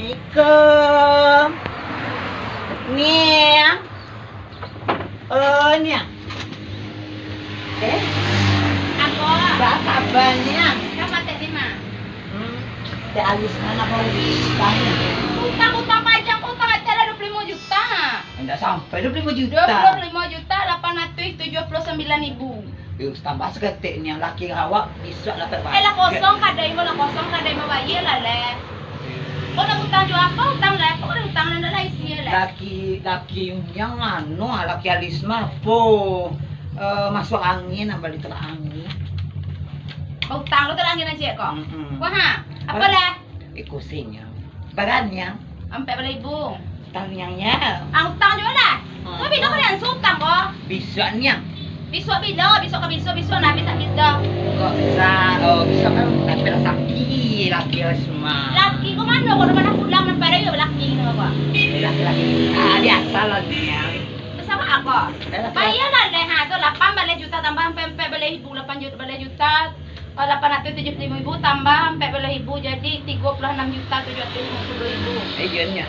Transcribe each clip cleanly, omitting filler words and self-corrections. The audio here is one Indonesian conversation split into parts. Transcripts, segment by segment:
Assalamualaikum. Niang. Niang. Ako, Ba kabarnya? kamu tadi mah. Teh Alisna nak mau ditanya. Utang pajak utang acara 25 juta. Enggak sampai 25 juta. 25 juta 879.000. Yuk tambah seketiknya laki awak bisa dapat banyak. Lah kosong kadai mau bayar lah le. Kau nak utang juga apa? Utang lah, kau nak utang nanda lah isi le. Laki yang anu, laki Alisma po masuk angin, balik terang angin. Kau utang lu terangin aja kok. Mm-mm. Wah, ha? Apa le? Ikusinya. Barannya, Sampai berapa ribu? tanyangnya Ang utang juga lah. Kau bilang kalian utang kok. bisanya. Besok nah bisa. Kok bisa, bisa kan tapi sakit laki Alisma. Laki kau mana? Kau mana pulang dan pada juga laki ni apa? Laki-laki biasa lagi ya. Bersama aku. Bayar lah le ha tu 8 balai juta tambah sampai balai ribu 8 juta balai juta 875.000 tambah sampai balai ribu jadi 36 juta 750.000. Ayunnya.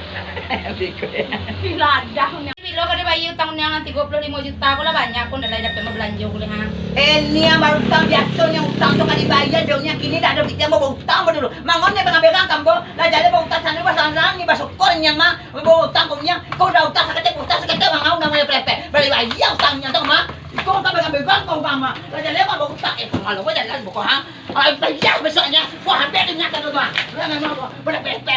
Gila dah ni. Bila kau bayar utang yang 35 juta aku lah banyak aku dah dapat belanja boleh ha. Ini yang baru utang biasanya utang tu kan dibayar dongnya kini dah ada kita mau utang dulu. Mangonnya pengambilan kamu lah jadi mau utang sana pasang ni basukornya mah mau utang punya kau dah utang sakit mangau namanya pepe. Balik bayar utangnya tu mah. Kau tak pengambilan kau mah. Lah jadi mau utang kalau kau jalan buku hang. Bayar besoknya. Wah hampir dengan kan tu mah. Lah memang boleh pepe.